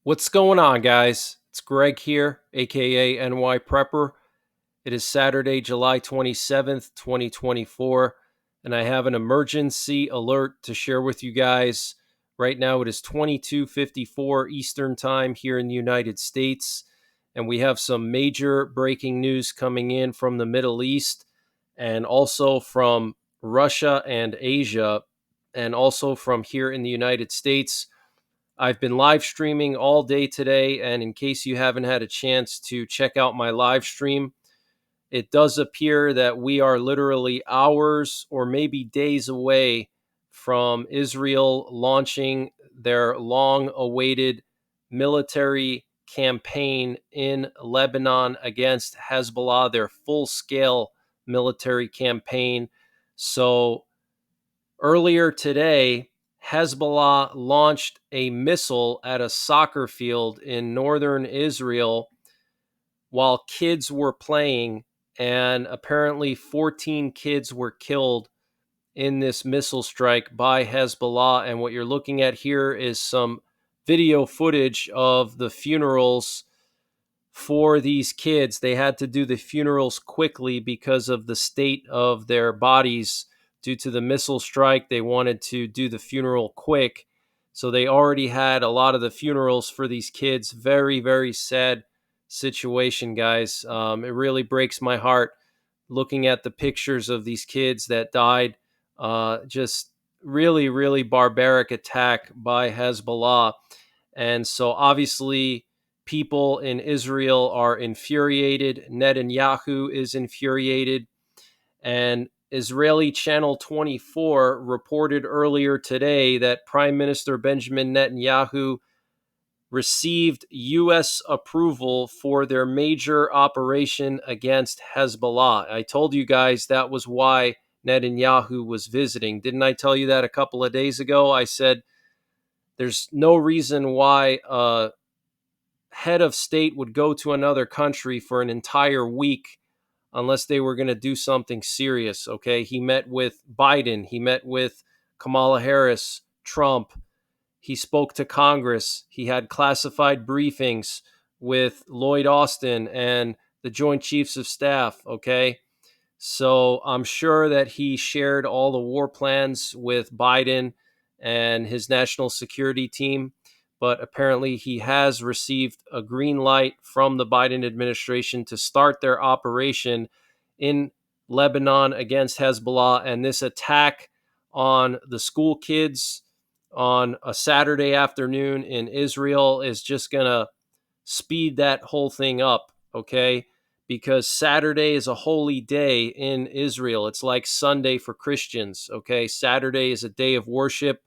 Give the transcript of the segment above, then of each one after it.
What's going on, guys? It's Greg here, aka NYPrepper. It is Saturday, July 27th, 2024, and I have an emergency alert to share with you guys. Right now, it is 22:54 Eastern Time here in the United States, and we have some major breaking news coming in from the Middle East and also from Russia and Asia, and also from here in the United States. I've been live streaming all day today, and in case you haven't had a chance to check out my live stream, it does appear that we are literally hours or maybe days away from Israel launching their long awaited military campaign in Lebanon against Hezbollah, their full scale military campaign. So earlier today, Hezbollah launched a missile at a soccer field in northern Israel while kids were playing, and apparently 14 kids were killed in this missile strike by Hezbollah. And what you're looking at here is some video footage of the funerals for these kids. They had to do the funerals quickly because of the state of their bodies due to the missile strike. They wanted to do the funeral quick. So they already had a lot of the funerals for these kids. Very, very sad situation, guys. It really breaks my heart looking at the pictures of these kids that died. Just really, really barbaric attack by Hezbollah. And so obviously, people in Israel are infuriated. Netanyahu is infuriated. And Israeli Channel 24 reported earlier today that Prime Minister Benjamin Netanyahu received U.S. approval for their major operation against Hezbollah. I told you guys that was why Netanyahu was visiting. Didn't I tell you that a couple of days ago? I said there's no reason why head of state would go to another country for an entire week unless they were going to do something serious. Okay. He met with Biden. He met with Kamala Harris, Trump. He spoke to Congress. He had classified briefings with Lloyd Austin and the Joint Chiefs of Staff. Okay. So I'm sure that he shared all the war plans with Biden and his national security team. But apparently, he has received a green light from the Biden administration to start their operation in Lebanon against Hezbollah. And this attack on the school kids on a Saturday afternoon in Israel is just going to speed that whole thing up, okay? Because Saturday is a holy day in Israel. It's like Sunday for Christians, okay? Saturday is a day of worship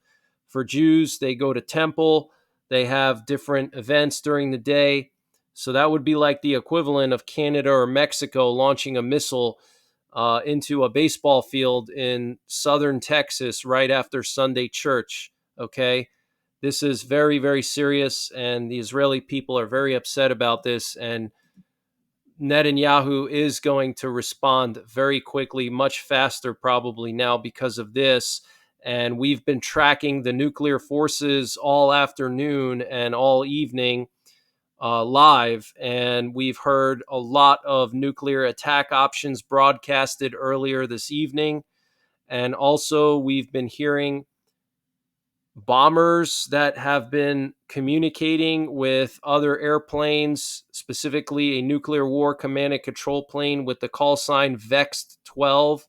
for Jews. They go to temple. They have different events during the day. So that would be like the equivalent of Canada or Mexico launching a missile into a baseball field in southern Texas right after Sunday church, okay? This is very, very serious, and the Israeli people are very upset about this. And Netanyahu is going to respond very quickly, much faster probably now because of this. And we've been tracking the nuclear forces all afternoon and all evening live, and we've heard a lot of nuclear attack options broadcasted earlier this evening. And also, we've been hearing bombers that have been communicating with other airplanes, specifically a nuclear war command and control plane with the call sign Vext 12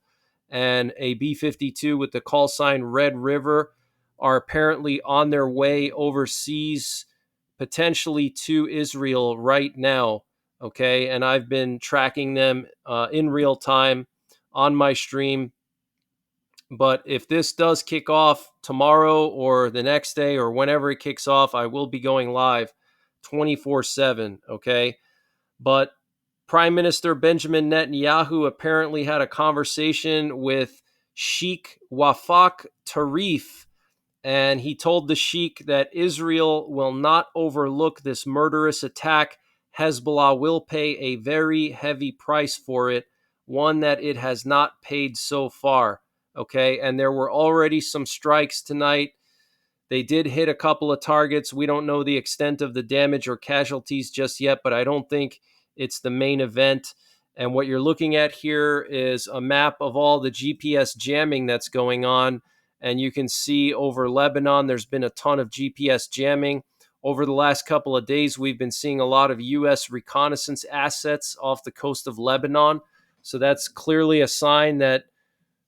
and a B 52 with the call sign Red River, are apparently on their way overseas, potentially to Israel right now. Okay. And I've been tracking them in real time on my stream. But if this does kick off tomorrow or the next day or whenever it kicks off, I will be going live 24/7. Okay. But Prime Minister Benjamin Netanyahu apparently had a conversation with Sheikh Wafak Tarif, and he told the Sheikh that Israel will not overlook this murderous attack. Hezbollah will pay a very heavy price for it, one that it has not paid so far. Okay, and there were already some strikes tonight. They did hit a couple of targets. We don't know the extent of the damage or casualties just yet, but I don't think it's the main event. And what you're looking at here is a map of all the GPS jamming that's going on. And you can see over Lebanon, there's been a ton of GPS jamming. Over the last couple of days, we've been seeing a lot of U.S. reconnaissance assets off the coast of Lebanon. So that's clearly a sign that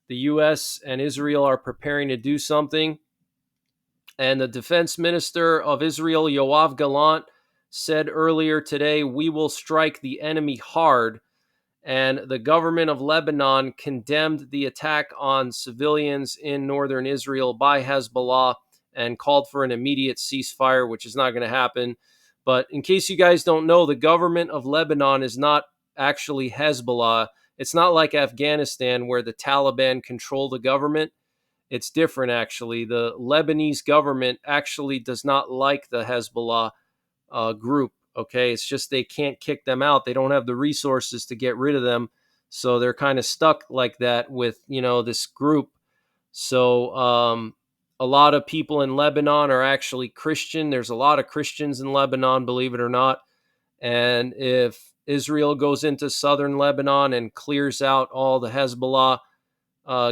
the U.S. and Israel are preparing to do something. And the defense minister of Israel, Yoav Gallant, said earlier today, "We will strike the enemy hard." And the government of Lebanon condemned the attack on civilians in northern Israel by Hezbollah and called for an immediate ceasefire, which is not going to happen. But in case you guys don't know, the government of Lebanon is not actually Hezbollah. It's not like Afghanistan where the Taliban control the government. It's different, actually. The Lebanese government actually does not like the Hezbollah group. Okay, it's just they can't kick them out. They don't have the resources to get rid of them, so they're kind of stuck like that with this group. So a lot of people in Lebanon are actually Christian. There's a lot of Christians in Lebanon, believe it or not. And if Israel goes into southern Lebanon and clears out all the Hezbollah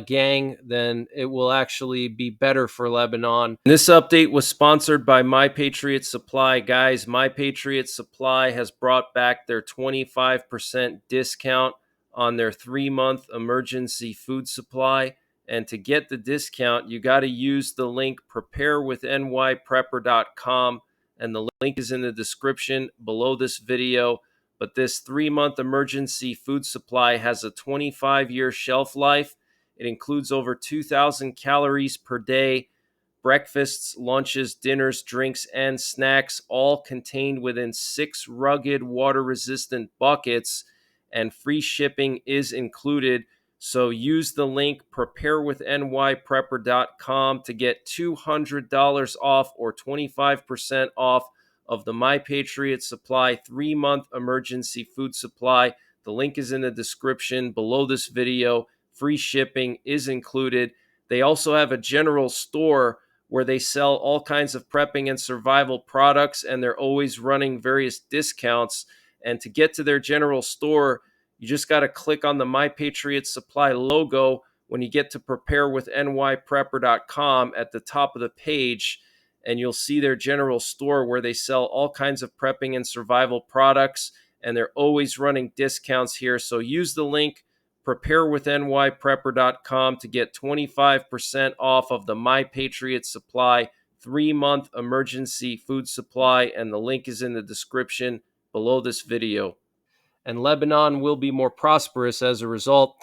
gang, then it will actually be better for Lebanon. This update was sponsored by My Patriot Supply. Guys, My Patriot Supply has brought back their 25% discount on their 3-month emergency food supply. And to get the discount, you got to use the link preparewithnyprepper.com. And the link is in the description below this video. But this 3-month emergency food supply has a 25-year shelf life. It includes over 2,000 calories per day, breakfasts, lunches, dinners, drinks, and snacks, all contained within 6 rugged, water-resistant buckets, and free shipping is included. So use the link preparewithnyprepper.com to get $200 off or 25% off of the My Patriot Supply 3-month emergency food supply. The link is in the description below this video. Free shipping is included. They also have a general store where they sell all kinds of prepping and survival products, and they're always running various discounts. And to get to their general store, you just got to click on the My Patriot Supply logo when you get to preparewithnyprepper.com at the top of the page, and you'll see their general store where they sell all kinds of prepping and survival products, and they're always running discounts here. So use the link preparewithnyprepper.com to get 25% off of the My Patriot Supply 3-month emergency food supply, and the link is in the description below this video. And Lebanon will be more prosperous as a result.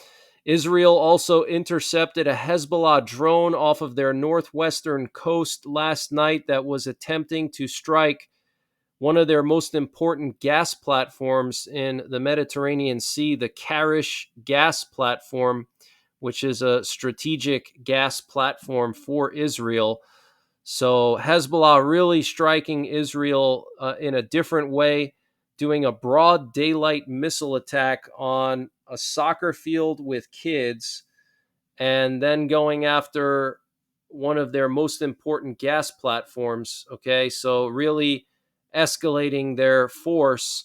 Israel also intercepted a Hezbollah drone off of their northwestern coast last night that was attempting to strike one of their most important gas platforms in the Mediterranean Sea, the Karish gas platform, which is a strategic gas platform for Israel. So Hezbollah really striking Israel in a different way, doing a broad daylight missile attack on a soccer field with kids, and then going after one of their most important gas platforms. Okay, so really escalating their force.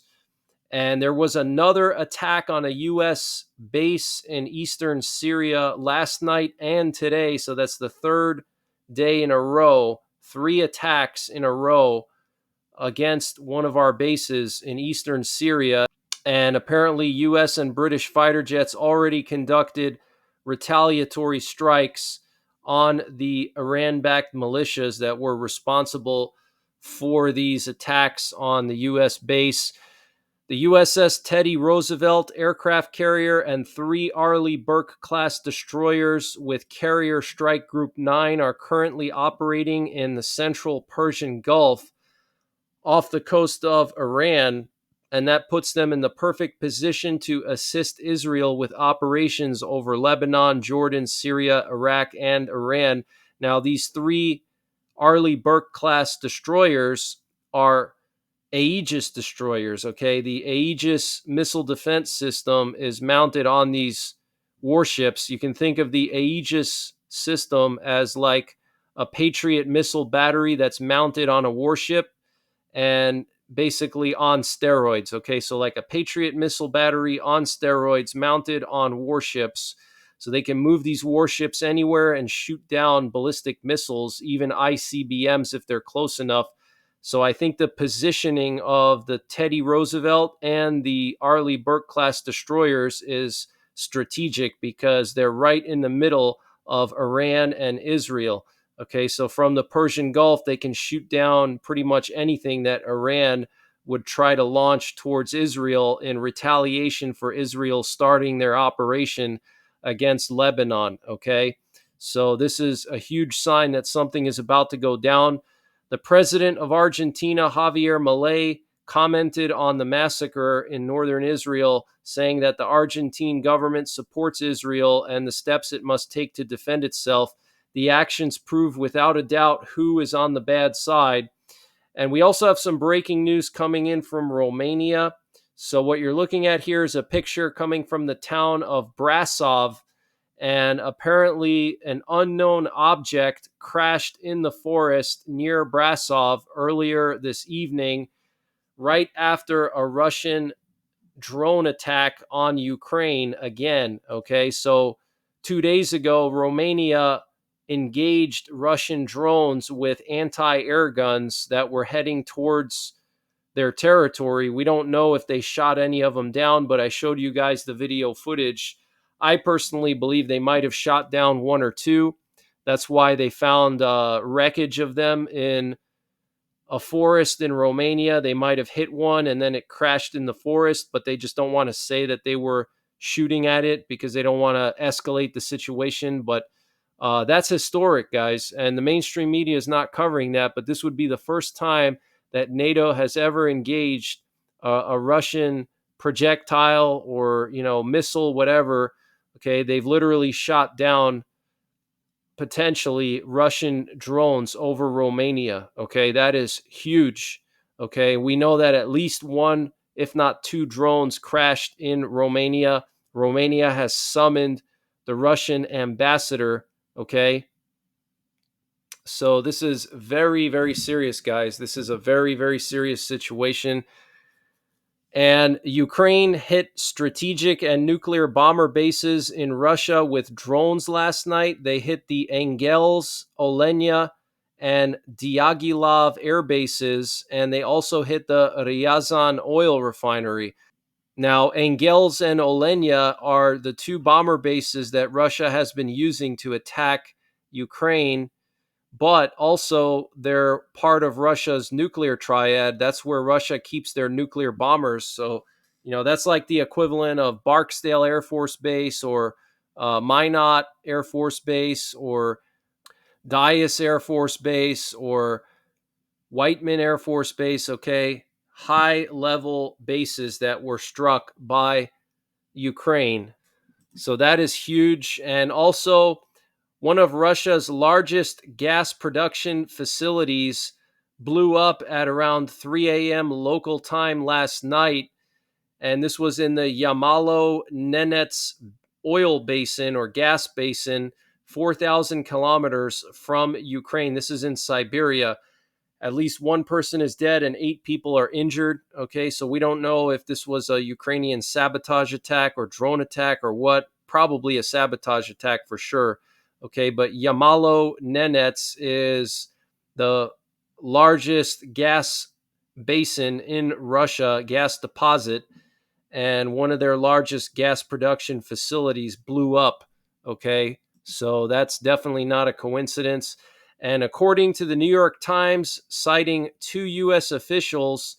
And there was another attack on a U.S. base in eastern Syria last night and today. So that's the third day in a row, 3 attacks in a row against one of our bases in eastern Syria. And apparently U.S. and British fighter jets already conducted retaliatory strikes on the Iran-backed militias that were responsible for these attacks on the U.S. base. The USS Teddy Roosevelt aircraft carrier and 3 Arleigh Burke-class destroyers with Carrier Strike Group 9 are currently operating in the central Persian Gulf off the coast of Iran, and that puts them in the perfect position to assist Israel with operations over Lebanon, Jordan, Syria, Iraq, and Iran. Now, these 3 Arleigh Burke-class destroyers are Aegis destroyers, okay? The Aegis missile defense system is mounted on these warships. You can think of the Aegis system as like a Patriot missile battery that's mounted on a warship and basically on steroids. Okay, so like a Patriot missile battery on steroids mounted on warships. So they can move these warships anywhere and shoot down ballistic missiles, even ICBMs if they're close enough. So I think the positioning of the Teddy Roosevelt and the Arleigh Burke class destroyers is strategic because they're right in the middle of Iran and Israel. Okay, so from the Persian Gulf, they can shoot down pretty much anything that Iran would try to launch towards Israel in retaliation for Israel starting their operation against Lebanon. Okay, so this is a huge sign that something is about to go down. The president of Argentina, Javier Milei, commented on the massacre in northern Israel, saying that the Argentine government supports Israel and the steps it must take to defend itself. The actions prove without a doubt who is on the bad side. And we also have some breaking news coming in from Romania. So what you're looking at here is a picture coming from the town of Brasov, and apparently an unknown object crashed in the forest near Brasov earlier this evening, right after a Russian drone attack on Ukraine again. Okay, so 2 days ago, Romania engaged Russian drones with anti-air guns that were heading towards their territory. We don't know if they shot any of them down, but I showed you guys the video footage. I personally believe they might have shot down one or two. That's why they found wreckage of them in a forest in Romania. They might have hit one and then it crashed in the forest, but they just don't want to say that they were shooting at it because they don't want to escalate the situation. But that's historic, guys. And the mainstream media is not covering that, but this would be the first time that NATO has ever engaged a Russian projectile or, missile, whatever. Okay, they've literally shot down potentially Russian drones over Romania. Okay, that is huge. Okay, we know that at least one, if not two drones crashed in Romania. Romania has summoned the Russian ambassador. Okay, so this is very, very serious, guys. This is a very, very serious situation. And Ukraine hit strategic and nuclear bomber bases in Russia with drones last night. They hit the Engels, Olenia, and Diaghilev air bases, and they also hit the Ryazan oil refinery. Now, Engels and Olenia are the two bomber bases that Russia has been using to attack Ukraine, but also they're part of Russia's nuclear triad. That's where Russia keeps their nuclear bombers. So, that's like the equivalent of Barksdale Air Force Base or Minot Air Force Base or Dyess Air Force Base or Whiteman Air Force Base, okay? High level bases that were struck by Ukraine. So that is huge. And also, one of Russia's largest gas production facilities blew up at around 3 a.m. local time last night. And this was in the Yamalo-Nenets oil basin or gas basin, 4,000 kilometers from Ukraine. This is in Siberia. At least one person is dead and 8 people are injured. Okay, so we don't know if this was a Ukrainian sabotage attack or drone attack or what. Probably a sabotage attack for sure. Okay, but Yamalo-Nenets is the largest gas basin in Russia, gas deposit, and one of their largest gas production facilities blew up. Okay, so that's definitely not a coincidence. And according to the New York Times, citing 2 U.S. officials,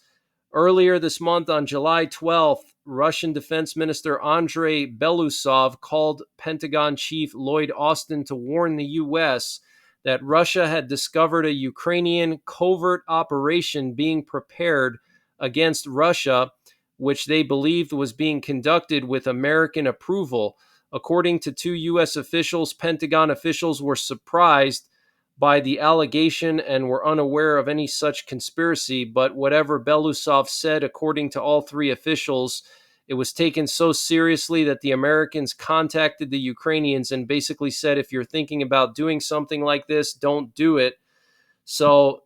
earlier this month on July 12th, Russian Defense Minister Andrei Belousov called Pentagon Chief Lloyd Austin to warn the U.S. that Russia had discovered a Ukrainian covert operation being prepared against Russia, which they believed was being conducted with American approval. According to 2 U.S. officials, Pentagon officials were surprised by the allegation and were unaware of any such conspiracy. But whatever Belousov said, according to all 3 officials, It was taken so seriously that the Americans contacted the Ukrainians and basically said, if you're thinking about doing something like this, don't do it. So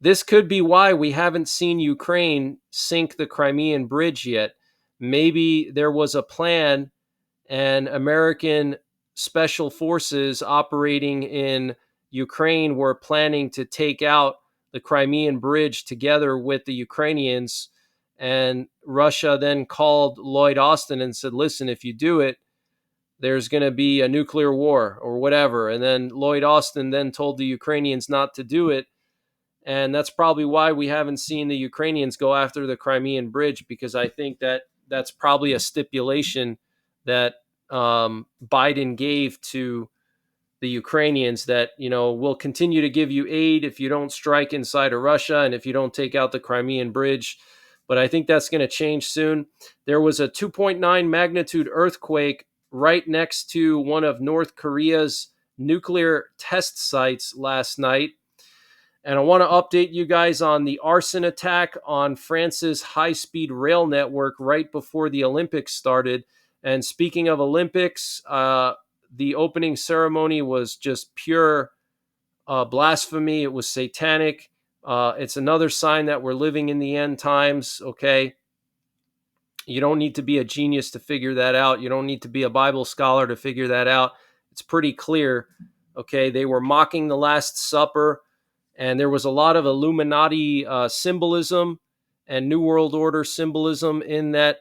this could be why we haven't seen Ukraine sink the Crimean Bridge yet. Maybe there was a plan, and American special forces operating in Ukraine were planning to take out the Crimean Bridge together with the Ukrainians. And Russia then called Lloyd Austin and said, listen, if you do it, there's going to be a nuclear war or whatever. And then Lloyd Austin then told the Ukrainians not to do it. And that's probably why we haven't seen the Ukrainians go after the Crimean Bridge, because I think that that's probably a stipulation that Biden gave to the Ukrainians that, we'll continue to give you aid if you don't strike inside of Russia and if you don't take out the Crimean Bridge. But I think that's going to change soon. There was a 2.9 magnitude earthquake right next to one of North Korea's nuclear test sites last night. And I want to update you guys on the arson attack on France's high-speed rail network right before the Olympics started. And speaking of Olympics, the opening ceremony was just pure blasphemy. It was satanic. It's another sign that we're living in the end times, okay? You don't need to be a genius to figure that out. You don't need to be a Bible scholar to figure that out. It's pretty clear, okay? They were mocking the Last Supper. And there was a lot of Illuminati symbolism and New World Order symbolism in that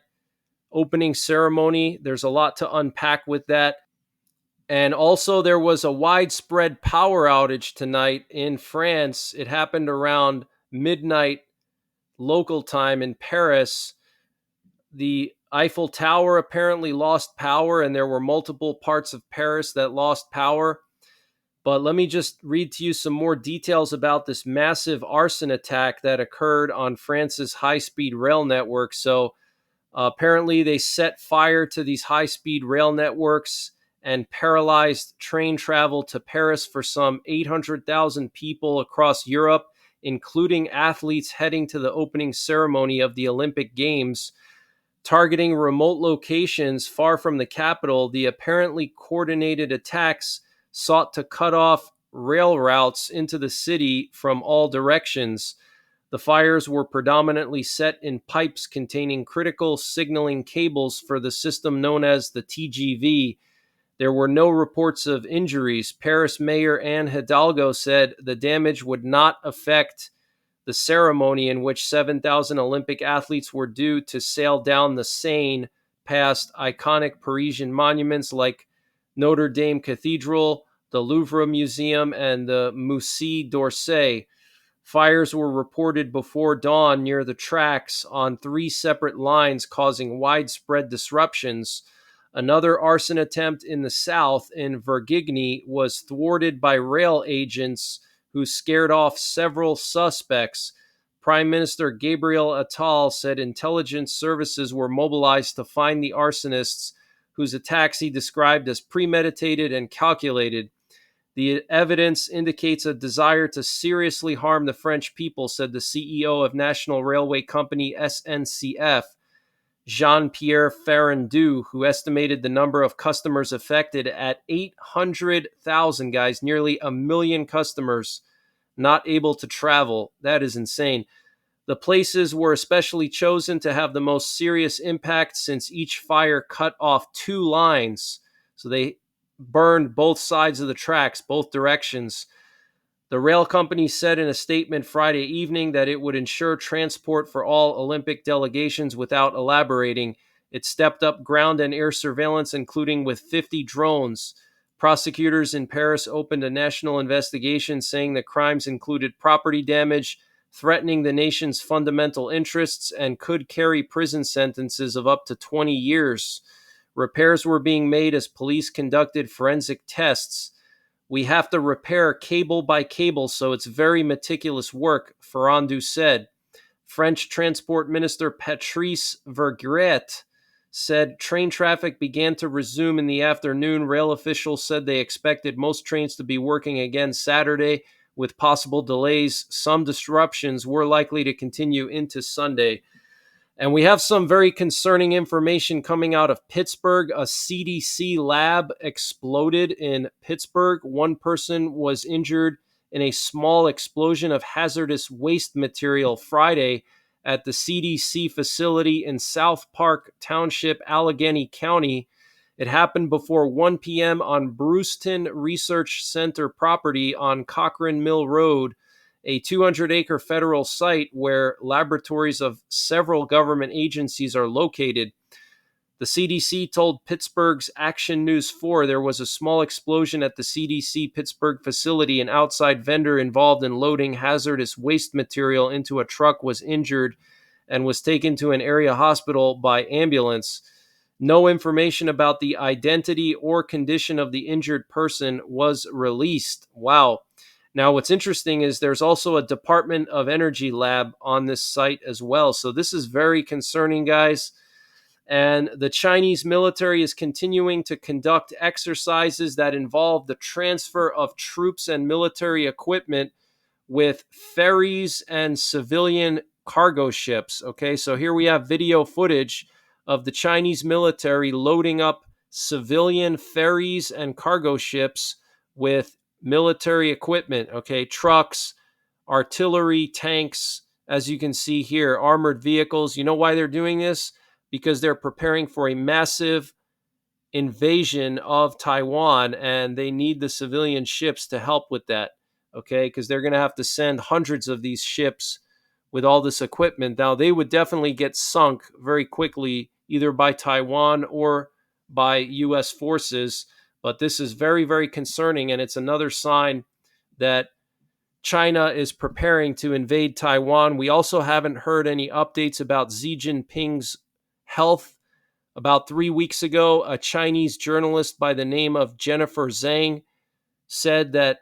opening ceremony. There's a lot to unpack with that. And also there was a widespread power outage tonight in France. It happened around midnight local time in Paris. The Eiffel Tower apparently lost power, and there were multiple parts of Paris that lost power. But let me just read to you some more details about this massive arson attack that occurred on France's high-speed rail network. So apparently they set fire to these high-speed rail networks and paralyzed train travel to Paris for some 800,000 people across Europe, including athletes heading to the opening ceremony of the Olympic Games. Targeting remote locations far from the capital, the apparently coordinated attacks sought to cut off rail routes into the city from all directions. The fires were predominantly set in pipes containing critical signaling cables for the system known as the TGV. There were no reports of injuries. Paris Mayor Anne Hidalgo said the damage would not affect the ceremony in which 7,000 Olympic athletes were due to sail down the Seine past iconic Parisian monuments like Notre Dame Cathedral, the Louvre Museum, and the Musée d'Orsay. Fires were reported before dawn near the tracks on 3 separate lines, causing widespread disruptions. Another arson attempt in the south, in Vergigny, was thwarted by rail agents who scared off several suspects. Prime Minister Gabriel Attal said intelligence services were mobilized to find the arsonists, whose attacks he described as premeditated and calculated. The evidence indicates a desire to seriously harm the French people, said the CEO of National Railway Company SNCF, Jean-Pierre Ferrandou, who estimated the number of customers affected at 800,000, guys, nearly 1 million customers not able to travel. That is insane. The places were especially chosen to have the most serious impact since each fire cut off 2 lines. So they burned both sides of the tracks, both directions. The rail company said in a statement Friday evening that it would ensure transport for all Olympic delegations without elaborating. It stepped up ground and air surveillance, including with 50 drones. Prosecutors in Paris opened a national investigation saying the crimes included property damage, threatening the nation's fundamental interests, and could carry prison sentences of up to 20 years. Repairs were being made as police conducted forensic tests. We have to repair cable by cable, so it's very meticulous work, Ferrandou said. French Transport Minister Patrice Vergret said train traffic began to resume in the afternoon. Rail officials said they expected most trains to be working again Saturday, with possible delays. Some disruptions were likely to continue into Sunday. And we have some very concerning information coming out of Pittsburgh. A CDC lab exploded in Pittsburgh. One person was injured in a small explosion of hazardous waste material Friday at the CDC facility in South Park Township, Allegheny County. It happened before 1 p.m. on Brewston Research Center property on Cochrane Mill Road, a 200-acre federal site where laboratories of several government agencies are located. The CDC told Pittsburgh's Action News 4 there was a small explosion at the CDC Pittsburgh facility. An outside vendor involved in loading hazardous waste material into a truck was injured and was taken to an area hospital by ambulance. No information about the identity or condition of the injured person was released. Wow. Now, what's interesting is there's also a Department of Energy lab on this site as well. So this is very concerning, guys. And the Chinese military is continuing to conduct exercises that involve the transfer of troops and military equipment with ferries and civilian cargo ships. Okay, so here we have video footage of the Chinese military loading up civilian ferries and cargo ships with military equipment. Okay, trucks, artillery, tanks, as you can see here, armored vehicles. You know why they're doing this? Because they're preparing for a massive invasion of Taiwan, and they need the civilian ships to help with that. Okay, because they're going to have to send hundreds of these ships with all this equipment. Now, they would definitely get sunk very quickly, either by Taiwan or by U.S. forces. But this is very, very concerning, and it's another sign that China is preparing to invade Taiwan. We also haven't heard any updates about Xi Jinping's health. About 3 weeks ago, a Chinese journalist by the name of Jennifer Zhang said that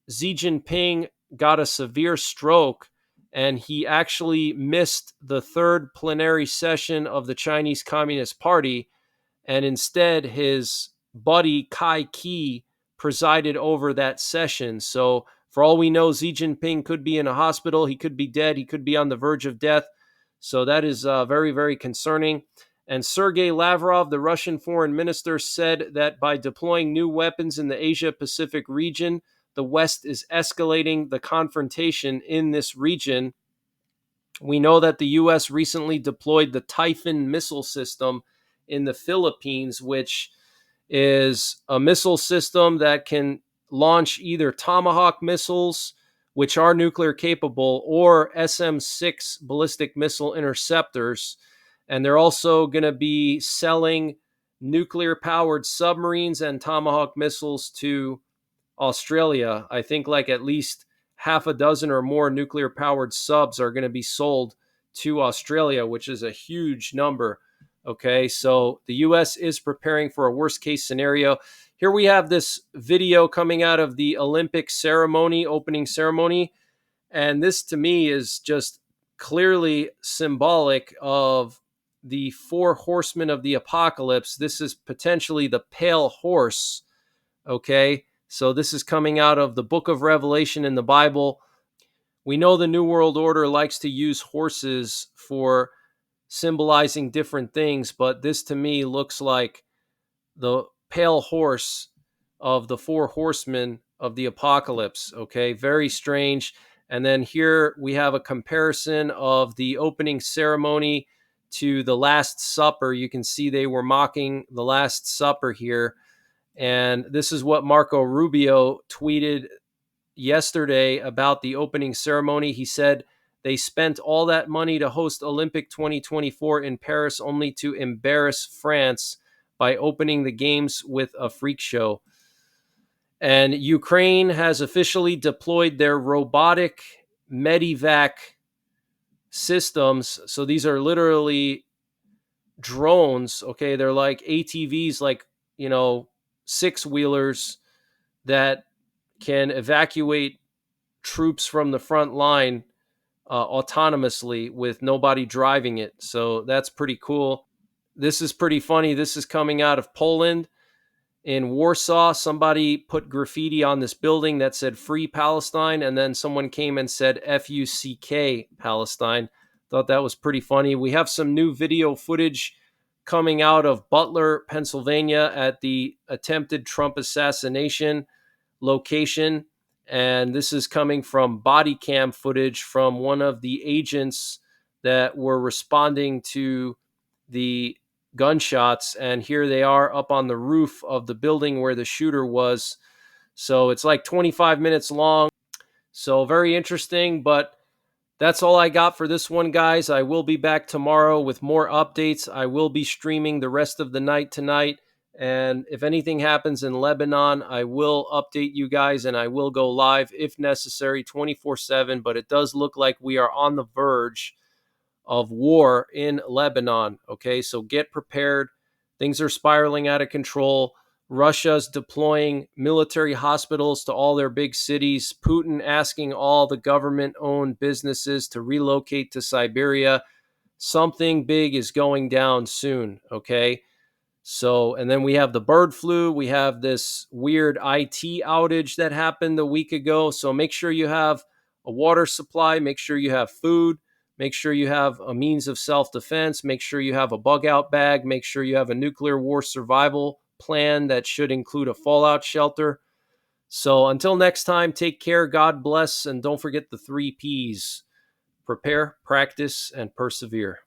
Xi Jinping got a severe stroke and he actually missed the third plenary session of the Chinese Communist Party. And instead, his buddy Kai Ki presided over that session. So, for all we know, Xi Jinping could be in a hospital. He could be dead. He could be on the verge of death. So, that is very, very concerning. And Sergei Lavrov, the Russian foreign minister, said that by deploying new weapons in the Asia-Pacific region, the West is escalating the confrontation in this region. We know that the U.S. recently deployed the Typhoon missile system in the Philippines, which is a missile system that can launch either Tomahawk missiles, which are nuclear capable, or SM-6 ballistic missile interceptors. And they're also going to be selling nuclear-powered submarines and Tomahawk missiles to Australia. I think like at least half a dozen or more nuclear-powered subs are going to be sold to Australia, which is a huge number. Okay, so the U.S. is preparing for a worst-case scenario. Here we have this video coming out of the Olympic ceremony, opening ceremony, and this to me is just clearly symbolic of the four horsemen of the apocalypse. This is potentially the pale horse, okay? So this is coming out of the book of Revelation in the Bible. We know the New World Order likes to use horses for symbolizing different things, but this to me looks like the pale horse of the four horsemen of the apocalypse. Okay, very strange. And then here we have a comparison of the opening ceremony to the Last Supper. You can see they were mocking the Last Supper here. And this is what Marco Rubio tweeted yesterday about the opening ceremony. He said, they spent all that money to host Olympic 2024 in Paris only to embarrass France by opening the games with a freak show. And Ukraine has officially deployed their robotic Medivac systems. So these are literally drones. Okay, they're like ATVs, like, six-wheelers that can evacuate troops from the front line autonomously with nobody driving it. So that's pretty cool. This is pretty funny. This is coming out of Poland. In Warsaw, somebody put graffiti on this building that said Free Palestine, and then someone came and said FUCK Palestine. Thought that was pretty funny. We have some new video footage coming out of Butler, Pennsylvania at the attempted Trump assassination location. And this is coming from body cam footage from one of the agents that were responding to the gunshots. And here they are up on the roof of the building where the shooter was. So it's like 25 minutes long. So very interesting, but that's all I got for this one, guys. I will be back tomorrow with more updates. I will be streaming the rest of the night tonight. And if anything happens in Lebanon, I will update you guys and I will go live if necessary 24/7. But it does look like we are on the verge of war in Lebanon. Okay, so get prepared. Things are spiraling out of control. Russia's deploying military hospitals to all their big cities. Putin asking all the government-owned businesses to relocate to Siberia. Something big is going down soon, okay? So, and then we have the bird flu. We have this weird IT outage that happened a week ago. So make sure you have a water supply. Make sure you have food. Make sure you have a means of self-defense. Make sure you have a bug out bag. Make sure you have a nuclear war survival plan that should include a fallout shelter. So until next time, take care. God bless. And don't forget the 3 Ps: prepare, practice, and persevere.